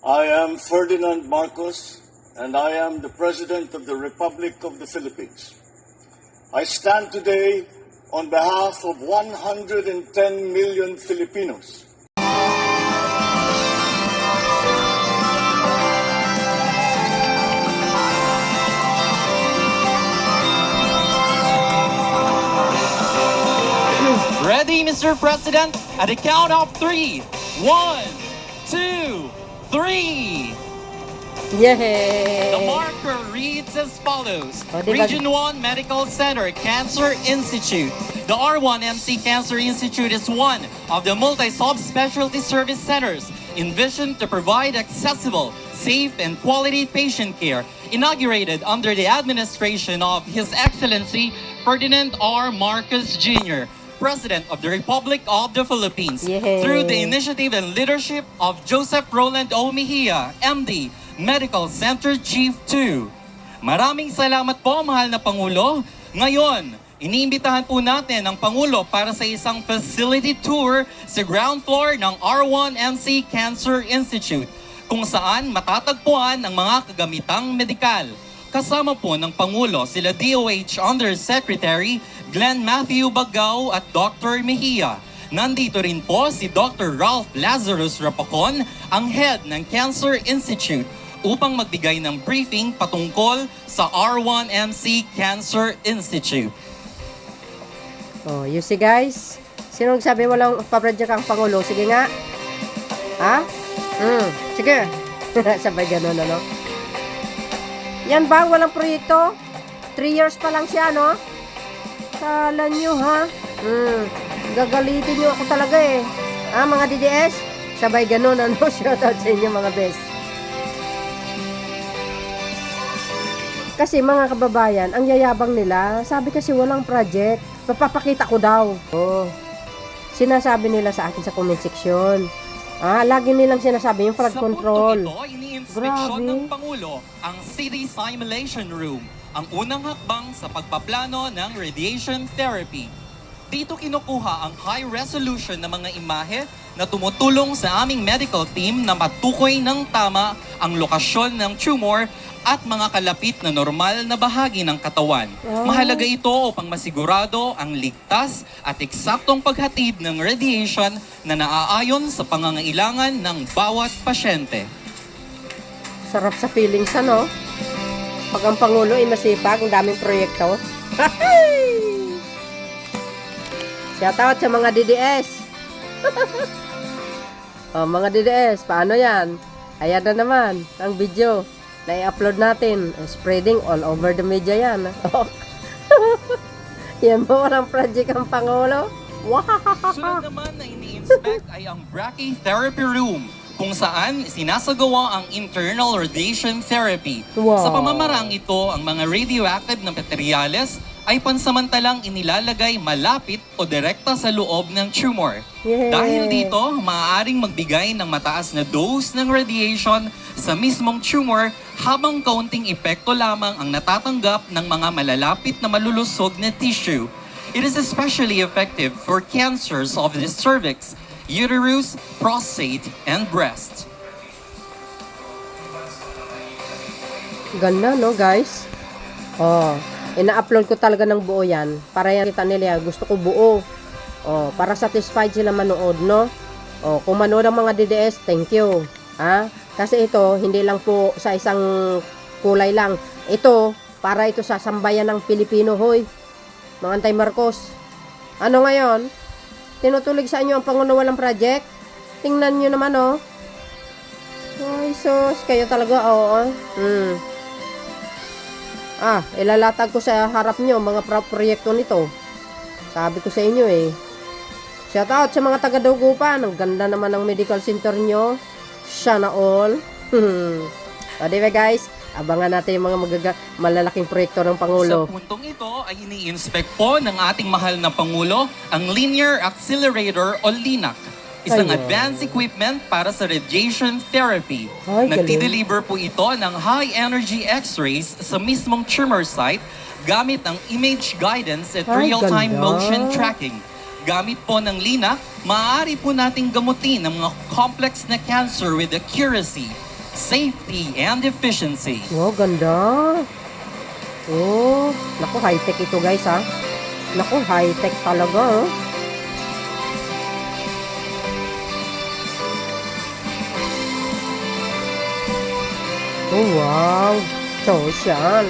I am Ferdinand Marcos, and I am the President of the Republic of the Philippines. I stand today on behalf of 110 million Filipinos. Ready, Mr. President? At the count of 3. 1, 2, 3. Yay! The marker reads as follows. O, diba? Region 1 Medical Center Cancer Institute. The R1MC Cancer Institute is one of the multi-subspecialty service centers envisioned to provide accessible, safe, and quality patient care, inaugurated under the administration of His Excellency Ferdinand R. Marcos Jr., President of the Republic of the Philippines. Yay. Through the initiative and leadership of Joseph Roland O. Mejia, MD, Medical Center Chief 2. Maraming salamat po, mahal na Pangulo. Ngayon, iniimbitahan po natin ang Pangulo para sa isang facility tour sa ground floor ng R1MC Cancer Institute, kung saan matatagpuan ang mga kagamitang medikal. Kasama po ng Pangulo sila DOH Undersecretary Glenn Matthew Bagao at Dr. Mejia. Nandito rin po si Dr. Ralph Lazarus Rapacon, ang head ng Cancer Institute, upang magbigay ng briefing patungkol sa R1MC Cancer Institute. Oh, you see guys? Sinong sabi walang pa-project ang Pangulo? Sige nga. Ha? Sige. Sabay ganun, ano? Yan ba? Walang proyekto? 3 years pa lang siya, no? Kala nyo, ha? Gagalitin nyo ako talaga, eh. Ha, mga DDS? Sabay ganun, ano? Shoutout sa inyo, mga best. Kasi mga kababayan, ang yayabang nila, sabi kasi walang project. Papapakita ko daw. Oh. Sinasabi nila sa akin sa comment section. Lagi nilang sinasabi yung flood control. Sa puntong ito, ini-inspeksyon ng Pangulo ang City Simulation Room, ang unang hakbang sa pagpaplano ng radiation therapy. Dito kinukuha ang high resolution na mga imahe na tumutulong sa aming medical team na matukoy ng tama ang lokasyon ng tumor at mga kalapit na normal na bahagi ng katawan. Mahalaga ito upang masigurado ang ligtas at eksaktong paghatid ng radiation na naaayon sa pangangailangan ng bawat pasyente. Sarap sa feelings, ano? Pag ang Pangulo ay masipag, ang daming proyekto. Shoutout sa mga DDS. Mga DDS, paano yan? Ayan na naman ang video na i-upload natin. Spreading all over the media yan. Yan mo, walang project ang Pangulo. Sunod naman na ini-inspect ay ang brachytherapy room, kung saan sinasagawa ang internal radiation therapy. Wow. Sa pamamarang ito, ang mga radioactive na materyales ay pansamantalang inilalagay malapit o direkta sa loob ng tumor. Yeah. Dahil dito, maaaring magbigay ng mataas na dose ng radiation sa mismong tumor habang kaunting epekto lamang ang natatanggap ng mga malalapit na malulusog na tissue. It is especially effective for cancers of the cervix, uterus, prostate, and breast. Ganda, no, guys? Ina-upload ko talaga ng buo yan. Para yan kita nila, gusto ko buo. Para satisfied sila manood, no? Kung manood ang mga DDS, thank you. Kasi ito, hindi lang po sa isang kulay lang. Ito, para ito sa sambayan ng Pilipino, hoy. Mga Antay Marcos. Ano ngayon? Tinutulig sa inyo ang Pangulo walang project? Tingnan nyo naman, oh. Ay, sus, kayo talaga, ilalatag ko sa harap nyo mga proyekto nito. Sabi ko sa inyo, eh. Shoutout sa mga taga-Dagupan. Ang ganda naman ng medical center nyo. Sana all. Diba guys? Abangan natin yung mga malalaking proyekto ng Pangulo. Sa puntong ito ay ini-inspect po ng ating mahal na Pangulo ang Linear Accelerator o LINAC, isang advanced equipment para sa radiation therapy. Nagdi-deliver po ito ng high-energy x-rays sa mismong tumor site gamit ang image guidance at real-time motion tracking. Gamit po ng LINAC, maaari po nating gamutin ang mga complex na cancer with accuracy, safety, and efficiency. Wow, ganda. Oh, naku, high-tech ito guys ha. Naku, high-tech talaga. Oh, wow. Social.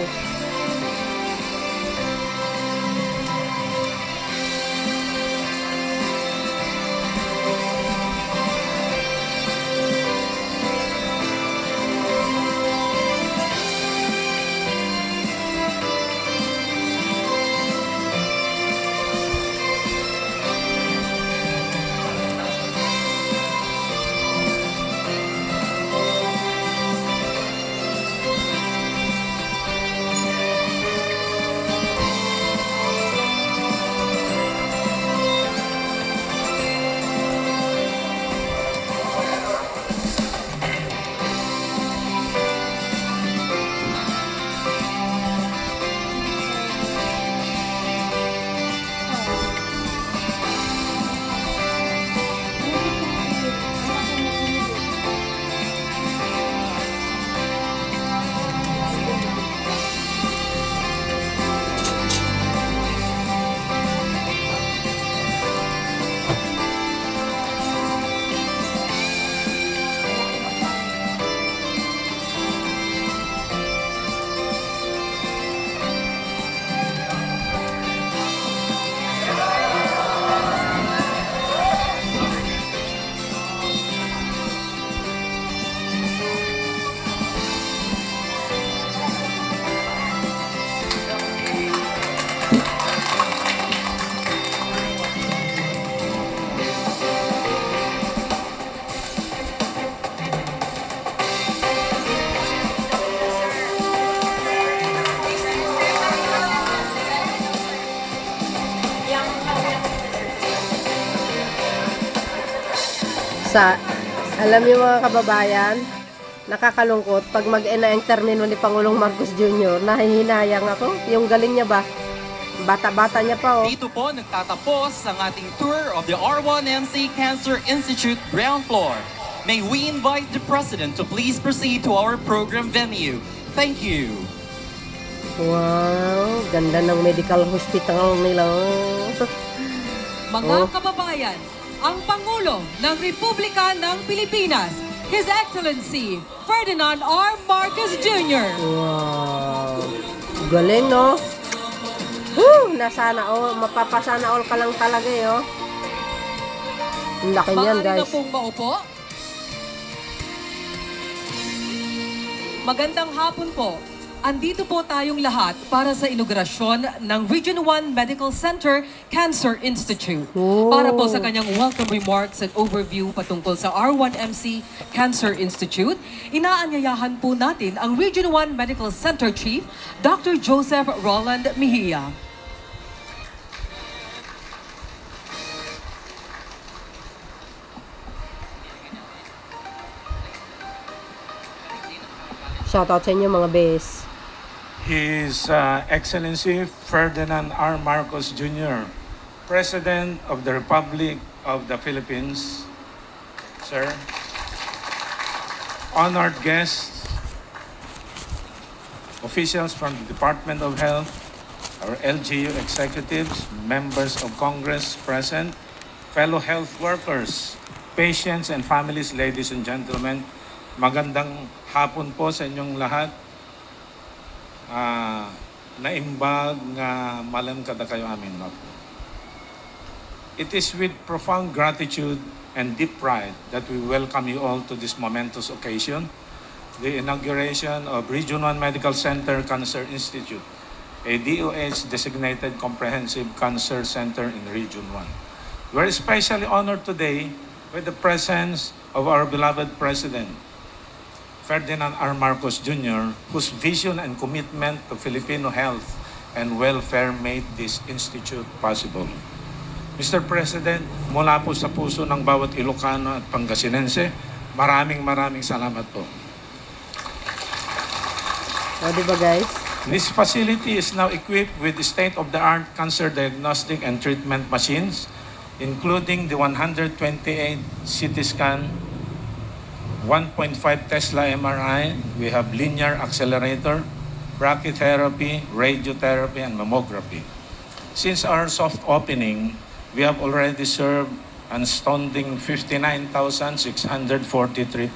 Alam niyo mga kababayan, nakakalungkot pag mag-ena ang termino ni Pangulong Marcos Jr. Nahihinayang ako. Yung galing niya ba? Bata-bata niya pa oh. Dito po nagtatapos ang ating tour of the R1MC Cancer Institute ground floor. May we invite the President to please proceed to our program venue. Thank you. Wow, ganda ng medical hospital nila. Mga kababayan, ang Pangulo ng Republika ng Pilipinas, His Excellency Ferdinand R. Marcos Jr. Wow. Galing, no? Nasana all. Mapapasana all ka lang talaga, eh, oh. Ang laki niyan, Maaari na guys. pong maupo. Magandang hapon po. Andito po tayong lahat para sa inaugurasyon ng Region 1 Medical Center Cancer Institute. Oh. Para po sa kanyang welcome remarks and overview patungkol sa R1MC Cancer Institute, inaanyayahan po natin ang Region 1 Medical Center Chief, Dr. Joseph Roland Mejia. Shoutout sa inyo mga bes. His Excellency Ferdinand R. Marcos Jr., President of the Republic of the Philippines, sir, honored guests, officials from the Department of Health, our LGU executives, members of Congress present, fellow health workers, patients and families, ladies and gentlemen, magandang hapon po sa inyong lahat. Naimbag nga malam kada kayo amin. It is with profound gratitude and deep pride that we welcome you all to this momentous occasion, the inauguration of Region 1 Medical Center Cancer Institute, a DOH-designated comprehensive cancer center in Region 1. We are especially honored today with the presence of our beloved President, Ferdinand R. Marcos Jr., whose vision and commitment to Filipino health and welfare made this institute possible. Mr. President, mula po sa puso ng bawat Ilocano at Pangasinense, maraming salamat po. O, diba guys? This facility is now equipped with state-of-the-art cancer diagnostic and treatment machines, including the 128 CT scan 1.5 Tesla MRI, we have linear accelerator, brachytherapy, radiotherapy, and mammography. Since our soft opening, we have already served an astounding 59,643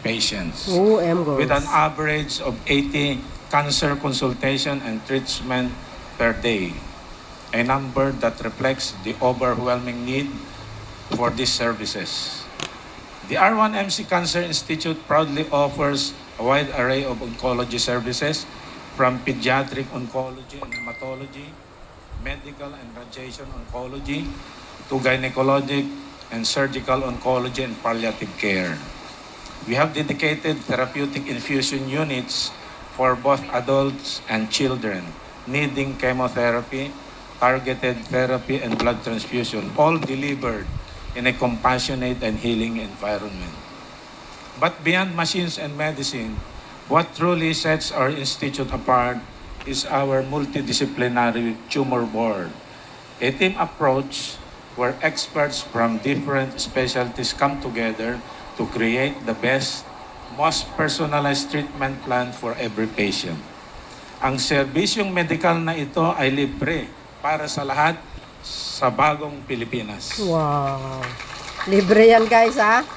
patients with an average of 80 cancer consultation and treatment per day, a number that reflects the overwhelming need for these services. The R1MC Cancer Institute proudly offers a wide array of oncology services from pediatric oncology and hematology, medical and radiation oncology, to gynecologic and surgical oncology and palliative care. We have dedicated therapeutic infusion units for both adults and children needing chemotherapy, targeted therapy, and blood transfusion, all delivered in a compassionate and healing environment. But beyond machines and medicine, what truly sets our institute apart is our multidisciplinary tumor board, a team approach where experts from different specialties come together to create the best, most personalized treatment plan for every patient. Ang serbisyong medikal na ito ay libre para sa lahat sa bagong Pilipinas. Wow. Libre yan, guys, ha?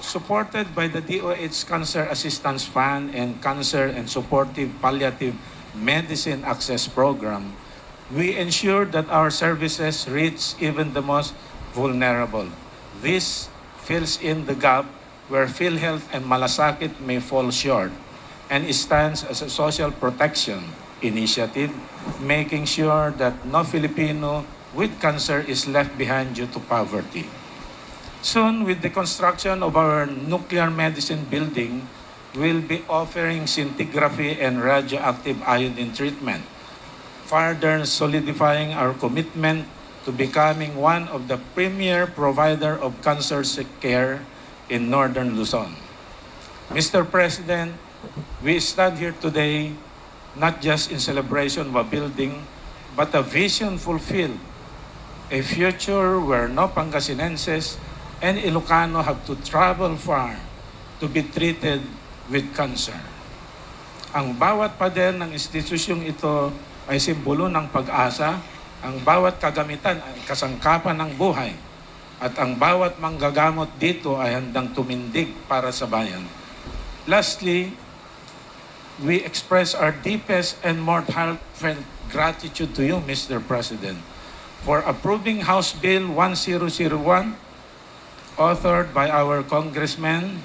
Supported by the DOH Cancer Assistance Fund and Cancer and Supportive Palliative Medicine Access Program, we ensure that our services reach even the most vulnerable. This fills in the gap where PhilHealth and Malasakit may fall short and stands as a social protection initiative, making sure that no Filipino with cancer is left behind due to poverty. Soon, with the construction of our nuclear medicine building, we'll be offering scintigraphy and radioactive iodine treatment, further solidifying our commitment to becoming one of the premier provider of cancer care in Northern Luzon. Mr. President, we stand here today not just in celebration of a building, but a vision fulfilled, a future where no Pangasinenses and Ilocano have to travel far to be treated with cancer. Ang bawat pader ng institusyong ito ay simbolo ng pag-asa, ang bawat kagamitan ay kasangkapan ng buhay, at ang bawat manggagamot dito ay handang tumindig para sa bayan. Lastly, we express our deepest and more heartfelt gratitude to you, Mr. President, for approving House Bill 1001, authored by our Congressman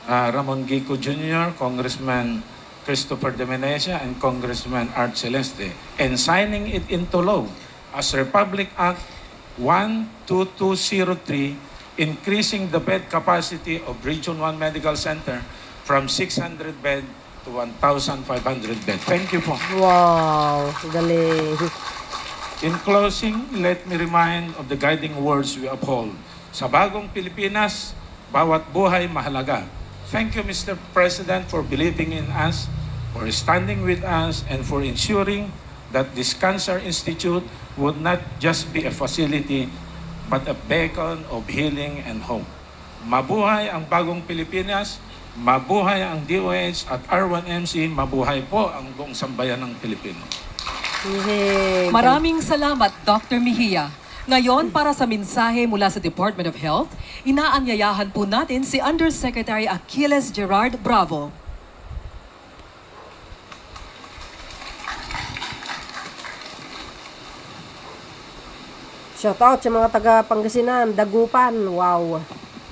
Ramon Gico Jr., Congressman Christopher De Menecia, and Congressman Art Celeste, and signing it into law as Republic Act 12203, increasing the bed capacity of Region 1 Medical Center from 600 bed to 1,500 bed. Thank you po. Wow, galing. In closing, let me remind of the guiding words we uphold. Sa bagong Pilipinas, bawat buhay mahalaga. Thank you, Mr. President, for believing in us, for standing with us, and for ensuring that this Cancer Institute would not just be a facility, but a beacon of healing and hope. Mabuhay ang bagong Pilipinas, mabuhay ang DOH at R1MC, mabuhay po ang buong sambayan ng Pilipino. Yay. Maraming salamat, Dr. Mejia. Ngayon, para sa mensahe mula sa Department of Health, inaanyayahan po natin si Undersecretary Achilles Gerard Bravo. Shout out sa mga taga Pangasinan, Dagupan. Wow.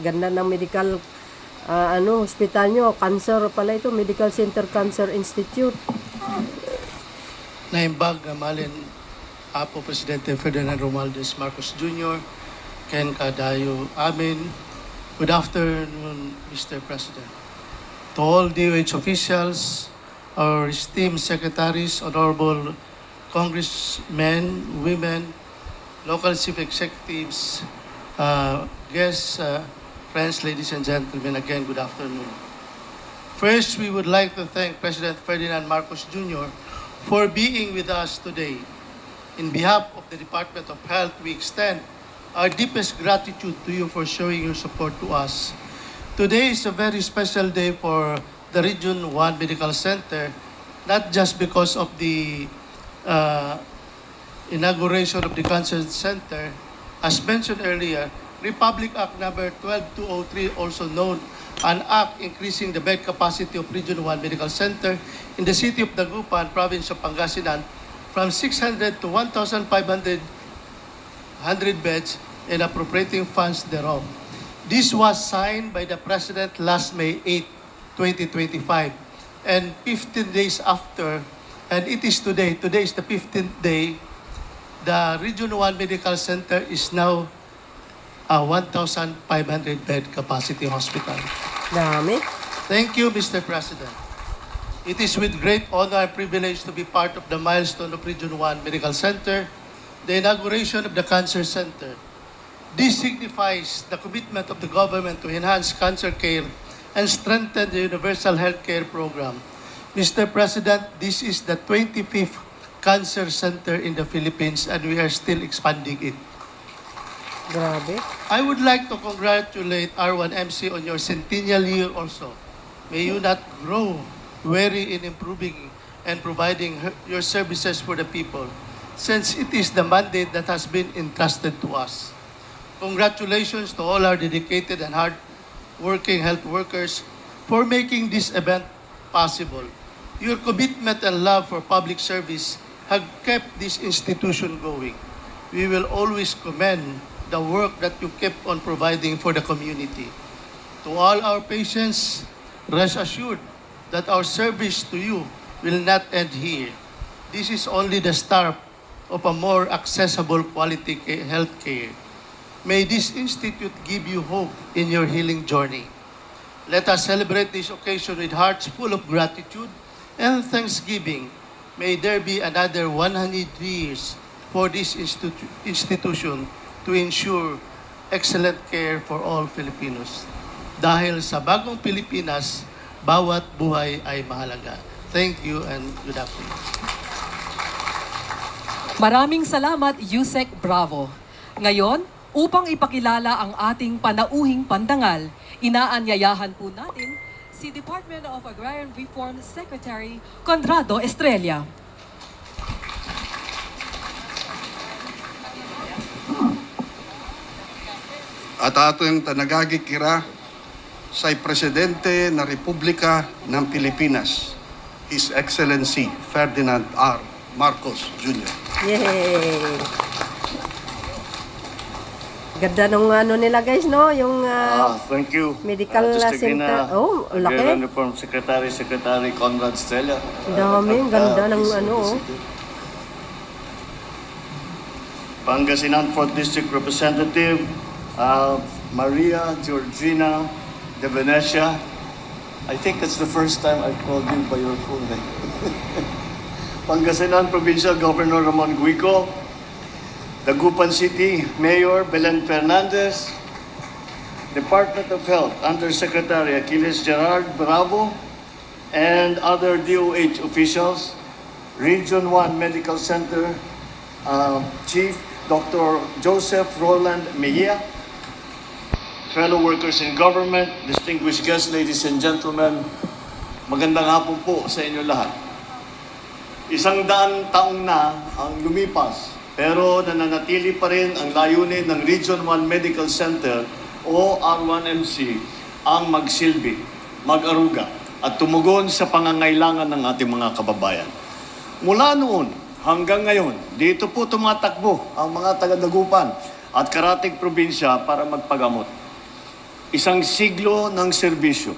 Ganda ng medical hospital nyo. Cancer pala ito, Medical Center Cancer Institute. Naimbag malin Apo Presidente Ferdinand Romualdez Marcos Jr., Ken Cadayo Amin. Good afternoon, Mr. President. To all DOH officials, our esteemed secretaries, honorable congressmen, women, local chief executives, guests, friends, ladies and gentlemen, again, good afternoon. First, we would like to thank President Ferdinand Marcos Jr. for being with us today. In behalf of the Department of Health, we extend our deepest gratitude to you for showing your support to us. Today is a very special day for the Region 1 Medical Center, not just because of the inauguration of the Cancer Center. As mentioned earlier, Republic Act number 12203, also known an act increasing the bed capacity of Region 1 Medical Center in the city of Dagupan, province of Pangasinan, from 600 to 1,500 beds and appropriating funds thereof. This was signed by the President last May 8, 2025. And 15 days after, and it is today is the 15th day, the Region 1 Medical Center is now a 1,500 bed capacity hospital. Dami. Thank you, Mr. President. It is with great honor and privilege to be part of the milestone of Region 1 Medical Center, the inauguration of the Cancer Center. This signifies the commitment of the government to enhance cancer care and strengthen the universal health care program. Mr. President, this is the 25th Cancer Center in the Philippines and we are still expanding it. Grabe. I would like to congratulate R1MC on your centennial year also. May you not grow weary in improving and providing your services for the people, since it is the mandate that has been entrusted to us. Congratulations to all our dedicated and hard-working health workers for making this event possible. Your commitment and love for public service have kept this institution going. We will always commend the work that you kept on providing for the community. To all our patients, rest assured that our service to you will not end here. This is only the start of a more accessible quality health care. May this institute give you hope in your healing journey. Let us celebrate this occasion with hearts full of gratitude and thanksgiving. May there be another 100 years for this institution to ensure excellent care for all Filipinos. Dahil sa bagong Pilipinas, bawat buhay ay mahalaga. Thank you and good afternoon. Maraming salamat, Yusek Bravo. Ngayon, upang ipakilala ang ating panauhing pandangal, inaanyayahan po natin si Department of Agrarian Reform Secretary Conrado Estrella. At atong tanagagikira sa Presidente na Republika ng Pilipinas, His Excellency Ferdinand R. Marcos Jr. Yay! Ganda nung ano nila guys, no? Yung Thank you. medical center. Oh, laki. Agrarian Reform Secretary Conrad Estrella. Dami, ganda ng ano, oh. Pangasinan 4th District Representative Maria Georgina de Venecia. I think it's the first time I've called you by your full name. Pangasinan Provincial Governor Ramon Guico, Dagupan City Mayor Belen Fernandez, Department of Health Undersecretary Achilles Gerard Bravo, and other DOH officials, Region 1 Medical Center Chief Dr. Joseph Roland Mejia, fellow workers in government, distinguished guests, ladies and gentlemen, magandang hapon po sa inyo lahat. 100 taong na ang lumipas, pero nananatili pa rin ang layunin ng Region 1 Medical Center o R1MC ang magsilbi, mag-aruga at tumugon sa pangangailangan ng ating mga kababayan. Mula noon hanggang ngayon, dito po tumatakbo ang mga taga-Dagupan at karatig probinsya para magpagamot. Isang siglo ng serbisyo,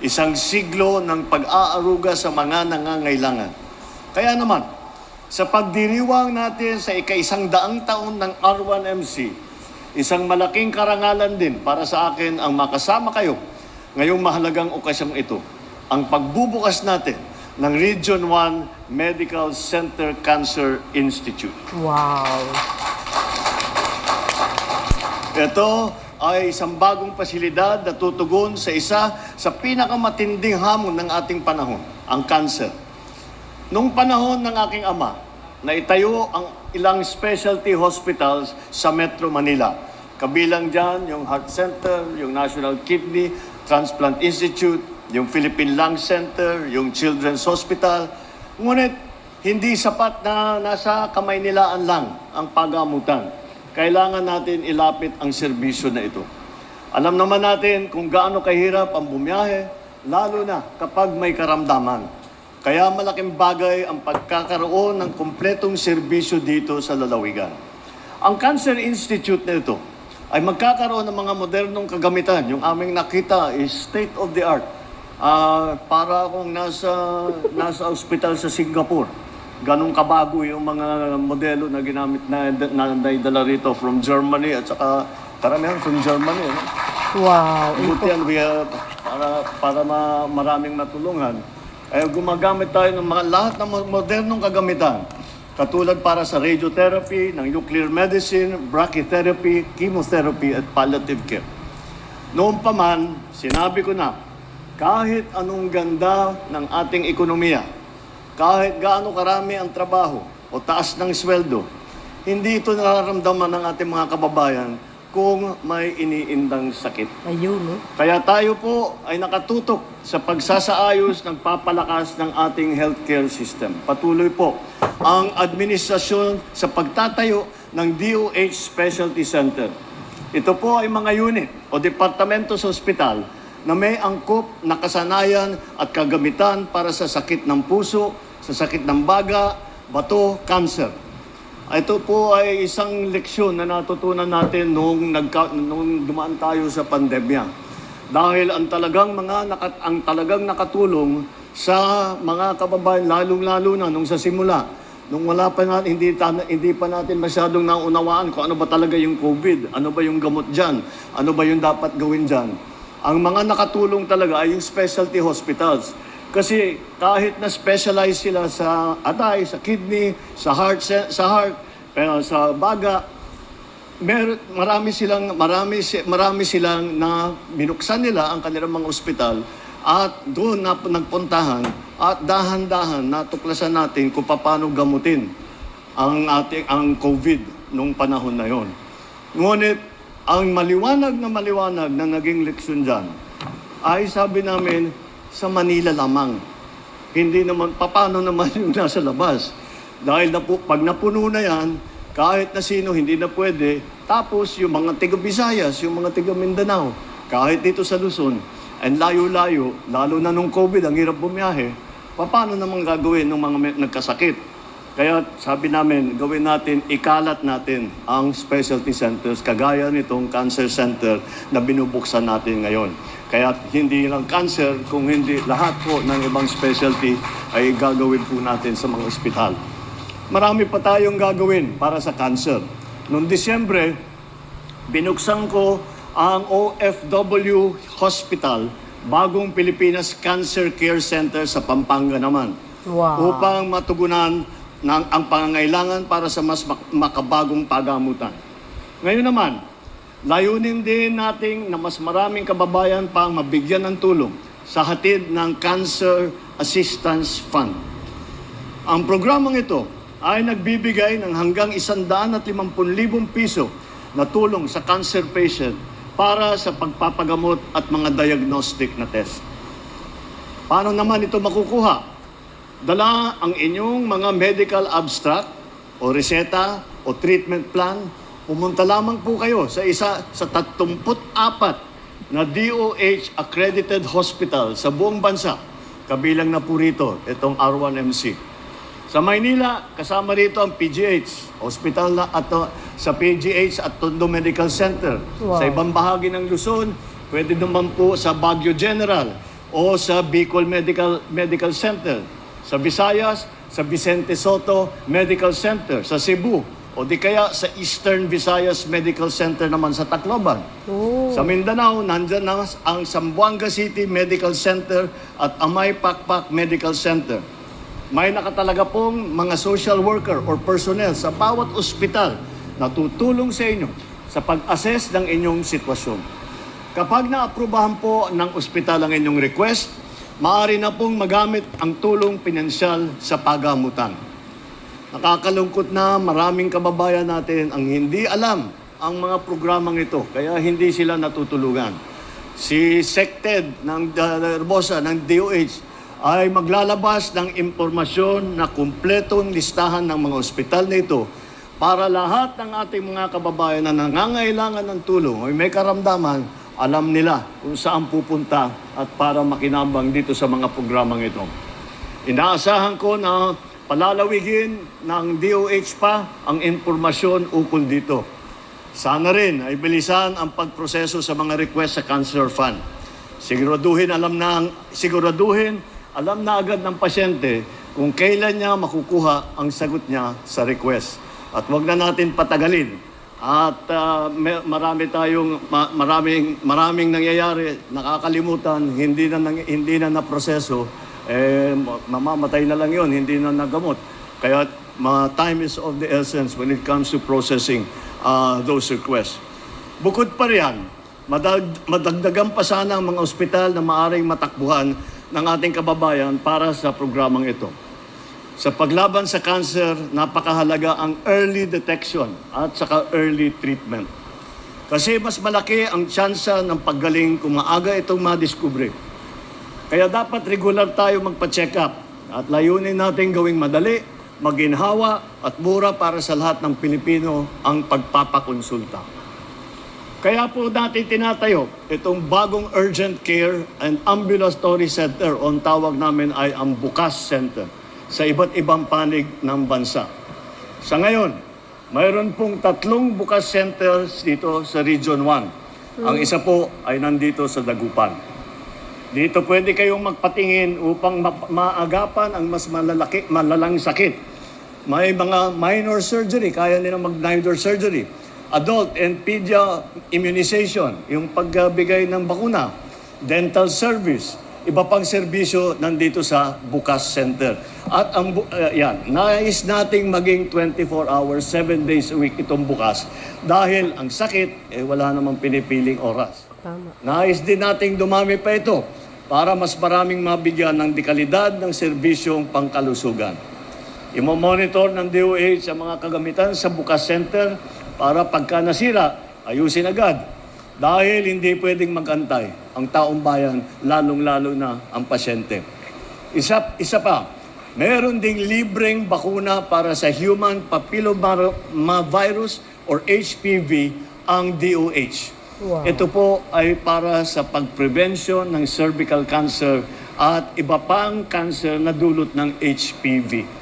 isang siglo ng pag-aaruga sa mga nangangailangan. Kaya naman, sa pagdiriwang natin sa ika-100 taon ng R1MC, isang malaking karangalan din para sa akin ang makasama kayo ngayong mahalagang okasyong ito, ang pagbubukas natin ng Region 1 Medical Center Cancer Institute. Wow! Ito ay isang bagong pasilidad na tutugon sa isa sa pinakamatinding hamon ng ating panahon, ang cancer. Noong panahon ng aking ama, na itayo ang ilang specialty hospitals sa Metro Manila. Kabilang dyan yung Heart Center, yung National Kidney Transplant Institute, yung Philippine Lung Center, yung Children's Hospital. Ngunit hindi sapat na nasa kamay nilaan lang ang pagamutan. Kailangan natin ilapit ang serbisyo na ito. Alam naman natin kung gaano kahirap ang bumiyahe, lalo na kapag may karamdaman. Kaya malaking bagay ang pagkakaroon ng kumpletong serbisyo dito sa lalawigan. Ang Cancer Institute na ito ay magkakaroon ng mga modernong kagamitan. Yung aming nakita is state of the art. Para akong nasa ospital sa Singapore. Ganong kabago yung mga modelo na ginamit na naidala rito from Germany at saka karamihan from Germany. No? Wow. Buti yan, para maraming matulungan. Gumagamit tayo ng lahat ng modernong kagamitan. Katulad para sa radiotherapy, ng nuclear medicine, brachytherapy, chemotherapy at palliative care. Noon pa man, sinabi ko na, kahit anong ganda ng ating ekonomiya, kahit gaano karami ang trabaho o taas ng sweldo, hindi ito nararamdaman ng ating mga kababayan kung may iniindang sakit. Ayun, no? Kaya tayo po ay nakatutok sa pagsasaayos ng papalakas ng ating healthcare system. Patuloy po ang administrasyon sa pagtatayo ng DOH Specialty Center. Ito po ay mga unit o departamento sa ospital na may angkop na kasanayan at kagamitan para sa sakit ng puso, sa sakit ng baga, bato, cancer. Ito po ay isang leksyon na natutunan natin nung dumaan tayo sa pandemya. Dahil ang talagang nakatulong sa mga kababayan, lalong-lalo na nung sa simula, nung wala pa natin, hindi pa natin masyadong naunawaan kung ano ba talaga yung COVID, ano ba yung gamot dyan, ano ba yung dapat gawin dyan. Ang mga nakatulong talaga ay yung specialty hospitals. Kasi kahit na specialize sila sa atay, sa kidney, sa heart, pero sa baga, marami silang na binuksan nila ang kanilang mga ospital at doon na nagpuntahan at dahan-dahan natuklasan natin kung paano gamutin ang COVID nung panahon na yon. Ngunit ang maliwanag na naging leksyon dyan ay sabi namin sa Manila lamang. Hindi naman, paano naman yung nasa labas? Dahil pag napuno na yan, kahit na sino hindi na pwede, tapos yung mga taga-Visayas, yung mga taga-Mindanao, kahit dito sa Luzon, and layo-layo, lalo na nung COVID, ang hirap bumiyahe, paano naman gagawin ng mga nagkasakit? Kaya sabi namin, gawin natin, ikalat natin ang specialty centers, kagaya nitong cancer center na binubuksan natin ngayon. Kaya hindi lang cancer, kung hindi lahat po ng ibang specialty ay gagawin po natin sa mga ospital. Marami pa tayong gagawin para sa cancer. Noong Disyembre, binuksan ko ang OFW Hospital, Bagong Pilipinas Cancer Care Center sa Pampanga naman. Wow. Upang matugunan ang pangangailangan para sa mas makabagong pagamutan. Ngayon naman, layunin din natin na mas maraming kababayan pang mabigyan ng tulong sa hatid ng Cancer Assistance Fund. Ang programang ito ay nagbibigay ng hanggang 150,000 piso na tulong sa cancer patient para sa pagpapagamot at mga diagnostic na test. Paano naman ito makukuha? Dala ang inyong mga medical abstract o reseta o treatment plan. Pumunta lamang po kayo sa isa sa 34 na DOH accredited hospital sa buong bansa. Kabilang na po rito itong R1MC. Sa Maynila, kasama rito ang PGH, hospital na sa PGH at Tondo Medical Center. Wow. Sa ibang bahagi ng Luzon, pwede naman po sa Baguio General o sa Bicol Medical Center. Sa Visayas, sa Vicente Soto Medical Center. Sa Cebu, o di kaya sa Eastern Visayas Medical Center naman sa Tacloban. Oh. Sa Mindanao, nandyan na ang Zamboanga City Medical Center at Amay Pakpak Medical Center. May nakatalaga pong mga social worker or personnel sa bawat ospital na tutulong sa inyo sa pag-assess ng inyong sitwasyon. Kapag naaprubahan po ng ospital ang inyong request, maaari na pong magamit ang tulong pinansyal sa pagamutan. Nakakalungkot na maraming kababayan natin ang hindi alam ang mga programang ito, kaya hindi sila natutulungan. si SecTed ng Herbosa ng DOH ay maglalabas ng impormasyon na kumpletong listahan ng mga ospital na ito para lahat ng ating mga kababayan na nangangailangan ng tulong o may karamdaman, alam nila kung saan pupunta at para makinabang dito sa mga programang ito. Inaasahan ko na palalawigin ng DOH pa ang impormasyon ukol dito. Sana rin ay bilisan ang pagproseso sa mga request sa Cancer Fund. Siguraduhin alam na agad ng pasyente kung kailan niya makukuha ang sagot niya sa request. At wag na natin patagalin. At maraming nangyayari, nakakalimutan, hindi na naproseso, mamamatay na lang 'yon, hindi na nagamot. Kaya time is of the essence when it comes to processing those requests. Bukod pa riyan, madagdagan pa sana ang mga ospital na maaring matakbuhan ng ating kababayan para sa programang ito. Sa paglaban sa cancer, napakahalaga ang early detection at saka early treatment. Kasi mas malaki ang tsansa ng paggaling kung maaga itong madiskubre. Kaya dapat regular tayo magpa-check up at layunin natin gawing madali, maginhawa at mura para sa lahat ng Pilipino ang pagpapakonsulta. Kaya po natin tinatayo itong bagong urgent care and ambulatory center o ang tawag namin ay ang Bukas Center sa iba't ibang panig ng bansa. Sa ngayon, mayroon pong 3 Bukas Centers dito sa Region 1. Ang isa po ay nandito sa Dagupan. Dito pwede kayong magpatingin upang maagapan ang mas malalang sakit. May mga minor surgery, kaya nila mag-minor surgery. Adult and pedia immunization, yung pagbigay ng bakuna, dental service, iba pang serbisyo nandito sa Bukas Center. At nais nating maging 24 hours, 7 days a week itong bukas. Dahil ang sakit, wala namang pinipiling oras. Tama. Nais din nating dumami pa ito para mas maraming mabigyan ng dekalidad ng serbisyong pangkalusugan. Imo-monitor ng DOH ang mga kagamitan sa Bukas Center para pagka nasira, ayusin agad. Dahil hindi pwedeng magantay ang taong bayan, lalong-lalo na ang pasyente. Isa pa, meron ding libreng bakuna para sa human papillomavirus or HPV ang DOH. Wow. Ito po ay para sa pag-prevention ng cervical cancer at iba pang cancer na dulot ng HPV.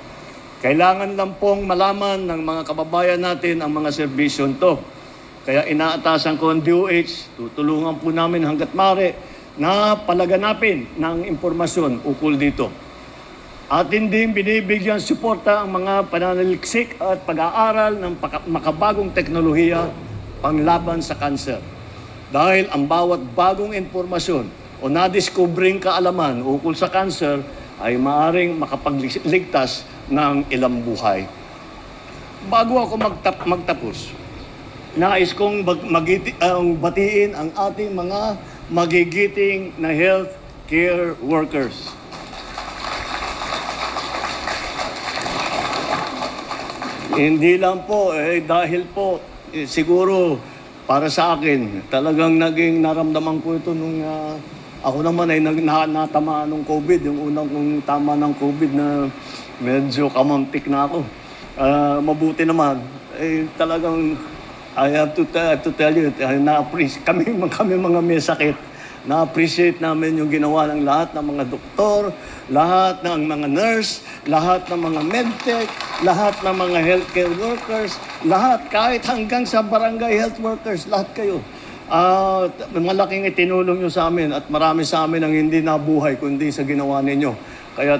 Kailangan lang pong malaman ng mga kababayan natin ang mga serbisyon to. Kaya inaatasan ko ang DOH, tutulungan po namin hanggat maaari na palaganapin ng impormasyon ukol dito. At hindi binibigyan suporta ang mga pananaliksik at pag-aaral ng makabagong teknolohiya panglaban sa kanser. Dahil ang bawat bagong impormasyon o nadiskubring kaalaman ukol sa kanser ay maaring makapagligtas ng ilang buhay. Bago ako magtapos, nais kong batiin ang ating mga magigiting na health care workers. Hindi lang po, dahil po, siguro para sa akin, talagang naging naramdaman ko ito nung ako naman ay natamaan ng COVID, yung unang kong tama ng COVID na medyo kamantik na ako. Mabuti naman, talagang I have to tell you, kami mga may sakit, na-appreciate namin yung ginawa ng lahat ng mga doktor, lahat ng mga nurse, lahat ng mga medtech, lahat ng mga healthcare workers, lahat, kahit hanggang sa barangay health workers, lahat kayo. Malaking itinulong nyo sa amin at marami sa amin ang hindi nabuhay kundi sa ginawa ninyo. Kaya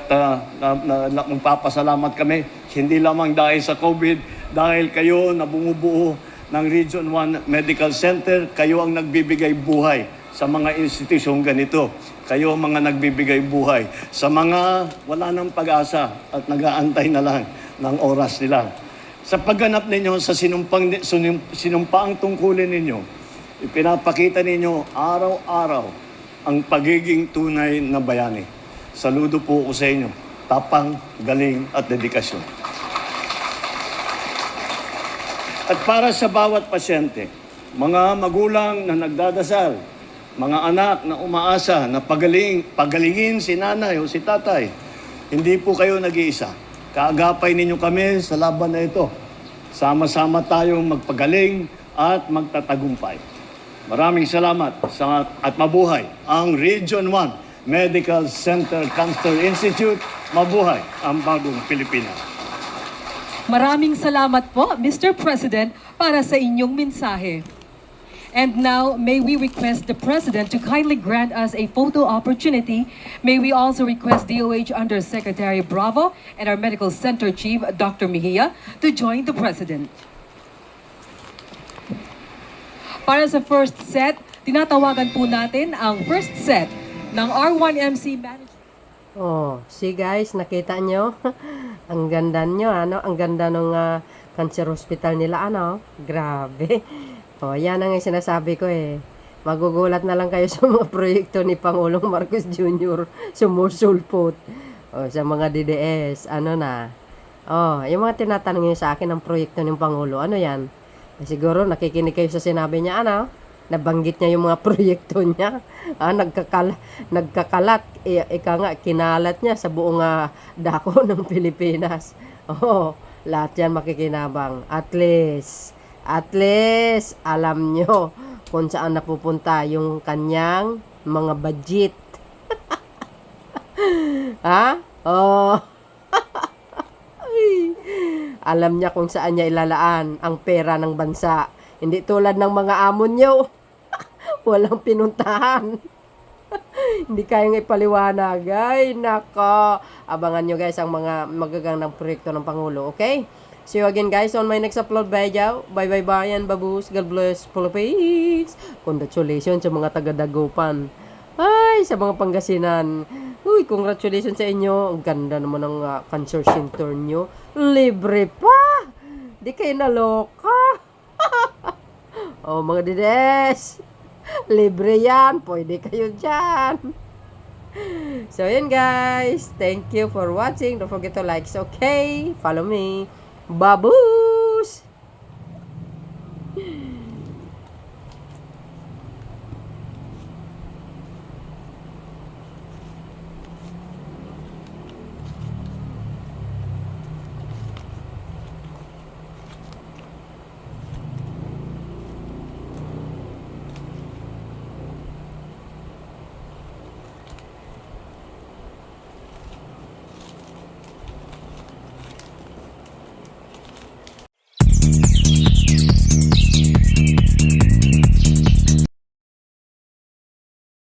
magpapasalamat kami, hindi lamang dahil sa COVID, dahil kayo na bumubuo ng Region 1 Medical Center, kayo ang nagbibigay buhay sa mga institusyong ganito. Kayo ang mga nagbibigay buhay sa mga wala ng pag-asa at nag-aantay na lang ng oras nila. Sa pagganap ninyo sa sinumpaang tungkulin ninyo, ipinapakita ninyo araw-araw ang pagiging tunay na bayani. Saludo po ko sa inyo. Tapang, galing at dedikasyon. At para sa bawat pasyente, mga magulang na nagdadasal, mga anak na umaasa na pagalingin si nanay o si tatay, hindi po kayo nag-iisa. Kaagapay ninyo kami sa laban na ito. Sama-sama tayong magpagaling at magtatagumpay. Maraming salamat at mabuhay ang Region 1 Medical Center Cancer Institute. Mabuhay ang bagong Pilipinas. Maraming salamat po, Mr. President, para sa inyong mensahe. And now, may we request the President to kindly grant us a photo opportunity. May we also request DOH Undersecretary Bravo and our Medical Center Chief, Dr. Mejia, to join the President. Para sa first set, tinatawagan po natin ang first set ng R1MC Management. Oh, see guys, nakita nyo? Ang ganda nyo, ano? Ang ganda ng cancer hospital nila, ano? Grabe. Oh, yan ang sinasabi ko eh. Magugulat na lang kayo sa mga proyekto ni Pangulong Marcos Jr. sumusulpot. Oh, sa mga DDS, ano na. Oh, yung mga tinatanong nyo sa akin ng proyekto ng Pangulo, ano yan? Siguro nakikinig kayo sa sinabi niya, ano? Nabanggit niya yung mga proyekto niya. Nagkakalat. Ika nga, kinalat niya sa buong dako ng Pilipinas. Oh, lahat yan makikinabang. At least, alam nyo kung saan napupunta yung kanyang mga budget. Ha? Oh. Alam niya kung saan niya ilalaan ang pera ng bansa. Hindi tulad ng mga amon nyo. Walang pinuntahan. Hindi kayang ipaliwanag. Ay, nako. Abangan nyo guys ang mga magagandang proyekto ng Pangulo. Okay? See you again guys on my next upload video. Bye and babus. God bless Philippines. Congratulations sa mga taga-Dagupan. Ay, sa mga Pangasinan. Uy, congratulations sa inyo. Ang ganda naman ng cancer center nyo. Libre pa. Di kayo naloka. Oh, mga dides. Libre yan. Pwede kayo dyan. So, yun guys. Thank you for watching. Don't forget to like. Okay? Follow me. Babu!